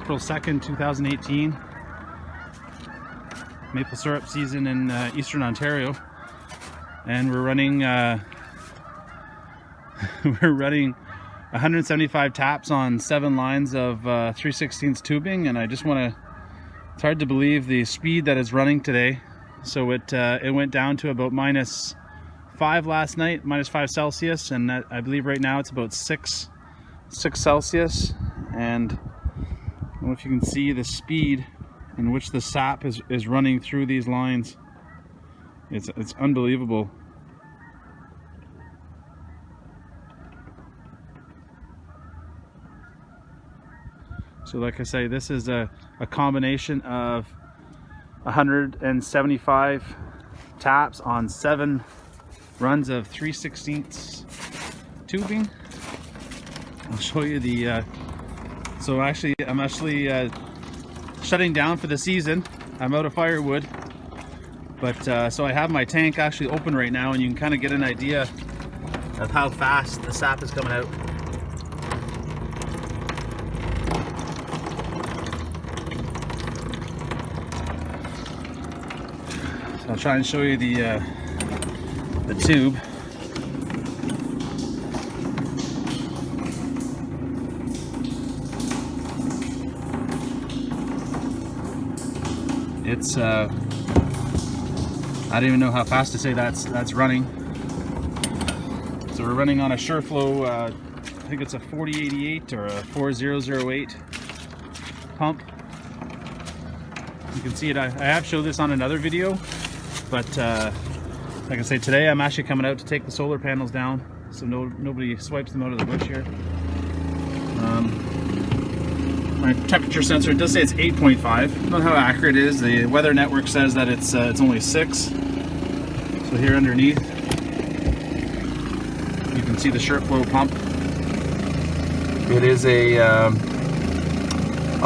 April 2nd, 2018. Maple syrup season in Eastern Ontario, and we're running we're running 175 taps on 7 lines of 3/16 tubing, and I just want to. It's hard to believe the speed that is running today. So it went down to about -5 last night, -5 Celsius, and I believe right now it's about 6 Celsius. And I don't know if you can see the speed in which the sap is running through these lines. It's unbelievable. So like I say, this is a combination of 175 taps on 7 runs of 3/16 tubing. I'll show you the so actually I'm shutting down for the season. I'm out of firewood, but so I have my tank actually open right now, and you can kind of get an idea of how fast the sap is coming out. So I'll try and show you the tube. It's I don't even know how fast to say that's running. So we're running on a Shurflo, I think it's a 4088 or a 4008 pump. You can see it. I have showed this on another video, but like I say, today I'm actually coming out to take the solar panels down, so nobody swipes them out of the bush here. My temperature sensor, it does say it's 8.5. I don't know how accurate it is. The weather network says that it's only 6. So here underneath, you can see the Shurflo pump. It is a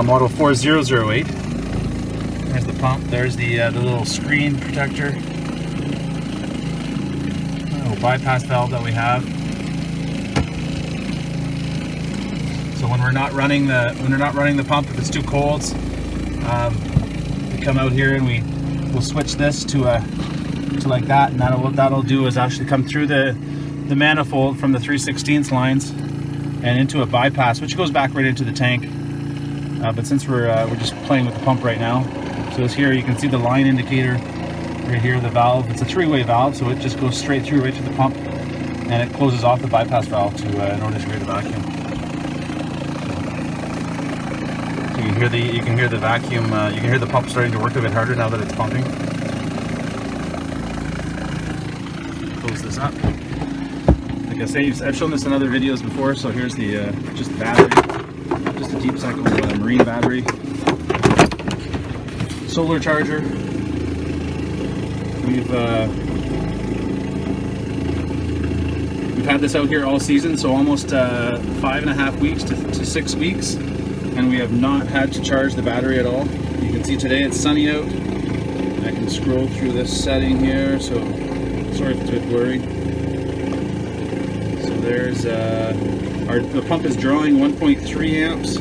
model 4008. There's the pump. There's the little screen protector, little bypass valve that we have. So when we're not running the pump, if it's too cold, we come out here and we'll switch this to like that, and what that'll do is actually come through the manifold from the 3/16 lines and into a bypass, which goes back right into the tank. But since we're just playing with the pump right now, so it's here. You can see the line indicator right here. The valve. It's a 3-way valve, so it just goes straight through right to the pump, and it closes off the bypass valve in order to create a vacuum. You can hear the vacuum. You can hear the pump starting to work a bit harder now that it's pumping. Close this up. Like I say, I've shown this in other videos before. So here's the just the battery, just a deep cycle marine battery, solar charger. We've had this out here all season, so almost 5.5 weeks to 6 weeks. And we have not had to charge the battery at all. You can see today it's sunny out. I can scroll through this setting here, so sorry if it's a bit blurry. So there's the pump is drawing 1.3 amps,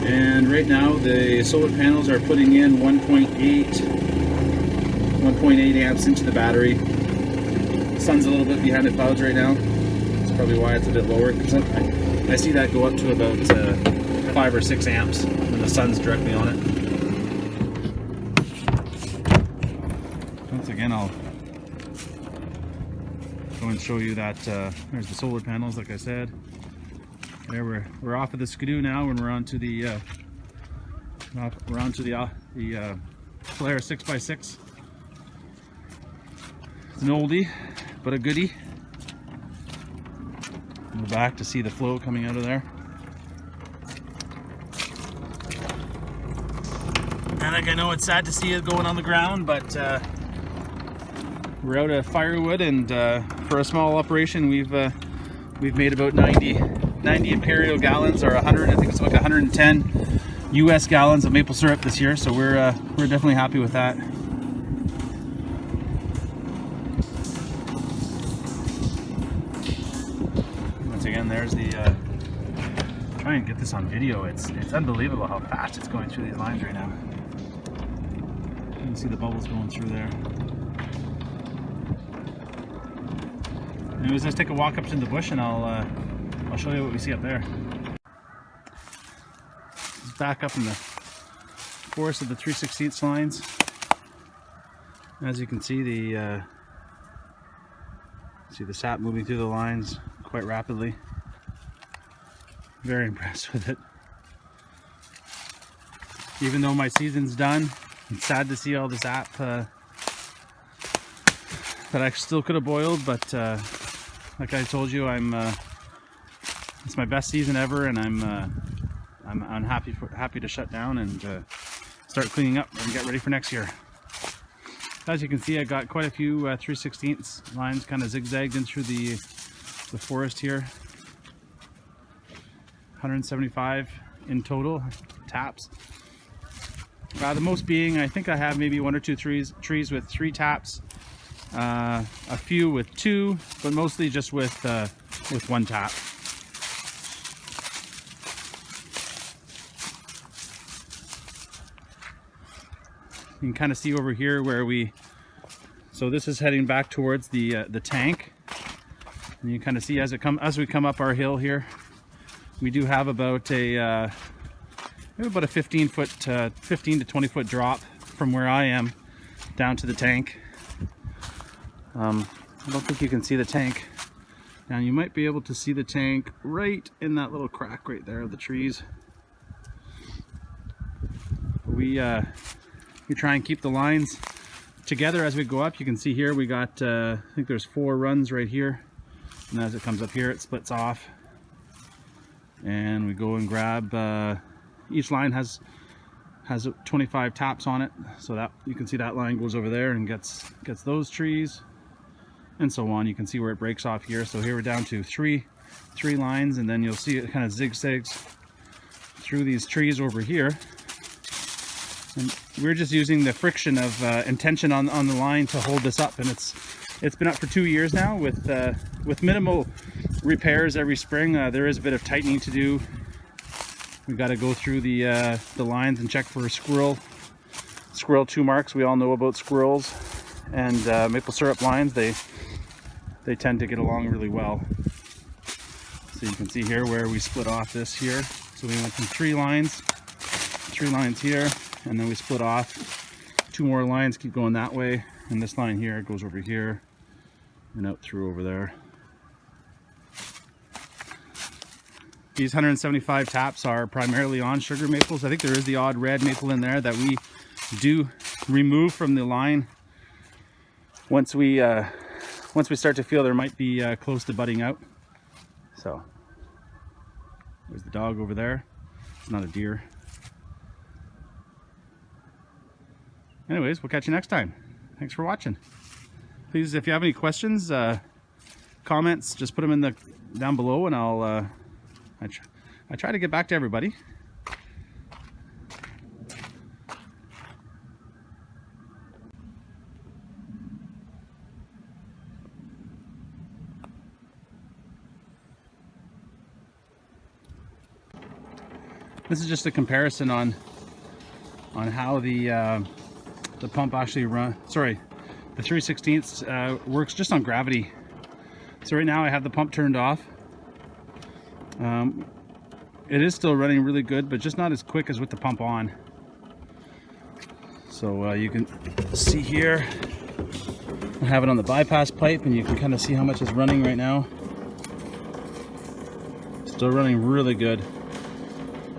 and right now the solar panels are putting in 1.8 amps into the battery. The sun's a little bit behind the clouds right now. That's probably why it's a bit lower, because I see that go up to about 5 or 6 amps when the sun's directly on it. Once again, I'll go and show you that there's the solar panels. Like I said, there we're off of the skidoo now, and we're onto the Flare 6x6. It's an oldie, but a goodie. In the back to see the flow coming out of there. And like, I know it's sad to see it going on the ground, but we're out of firewood, and for a small operation, we've made about 90 imperial gallons, or 100. I think it's like 110 U.S. gallons of maple syrup this year. So we're definitely happy with that. Once again, there's the try and get this on video. It's unbelievable how fast it's going through these lines right now. You can see the bubbles going through there. Anyways, let's take a walk up to the bush and I'll show you what we see up there. It's back up in the forest of the 3/16 lines. As you can see, the sap moving through the lines quite rapidly. Very impressed with it. Even though my season's done, it's sad to see all the sap that I still could have boiled, but like I told you, it's my best season ever, and I'm happy to shut down and start cleaning up and get ready for next year. As you can see, I got quite a few 3/16 lines kind of zigzagged in through the forest here. 175 in total taps. The most being, I think I have maybe 1 or 2 trees with 3 taps, a few with 2, but mostly just with 1 tap. You can kind of see over here where so this is heading back towards the tank, and you kind of see as we come up our hill here, we do have about a 15 to 20 foot drop from where I am down to the tank. I don't think you can see the tank. Now you might be able to see the tank right in that little crack right there of the trees. We try and keep the lines together as we go up. You can see here we got I think there's 4 runs right here, and as it comes up here it splits off, and we go and grab each line has 25 taps on it, so that you can see that line goes over there and gets those trees, and so on. You can see where it breaks off here. So here we're down to three lines, and then you'll see it kind of zigzags through these trees over here. And we're just using the friction of and tension on the line to hold this up, and it's been up for 2 years now with minimal repairs every spring. There is a bit of tightening to do. We've got to go through the lines and check for squirrel 2 marks. We all know about squirrels, and maple syrup lines, they tend to get along really well. So you can see here where we split off this here. So we went from 3 lines here, and then we split off 2 more lines, keep going that way, and this line here goes over here and out through over there. These 175 taps are primarily on sugar maples. I think there is the odd red maple in there that we do remove from the line once we start to feel there might be close to budding out. So there's the dog over there. It's not a deer. Anyways, we'll catch you next time. Thanks for watching. Please, if you have any questions, comments, just put them in down below, and I try to get back to everybody. This is just a comparison on how the pump actually the 3/16 works just on gravity. So right now I have the pump turned off. It is still running really good, but just not as quick as with the pump on. So you can see here, I have it on the bypass pipe, and you can kind of see how much is running right now. Still running really good.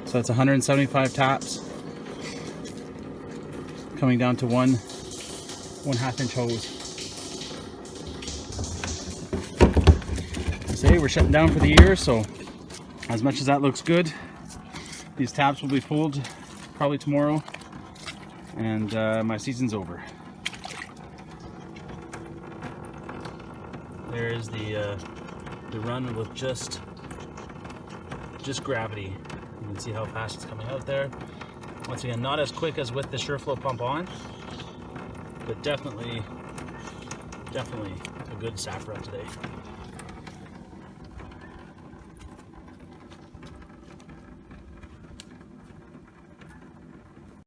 So that's 175 taps, coming down to 1/2 inch hose. Say we're shutting down for the year, so as much as that looks good, these taps will be pulled probably tomorrow, and my season's over. There's the run with just gravity. You can see how fast it's coming out there. Once again, not as quick as with the Shurflo pump on, but definitely a good sap run today.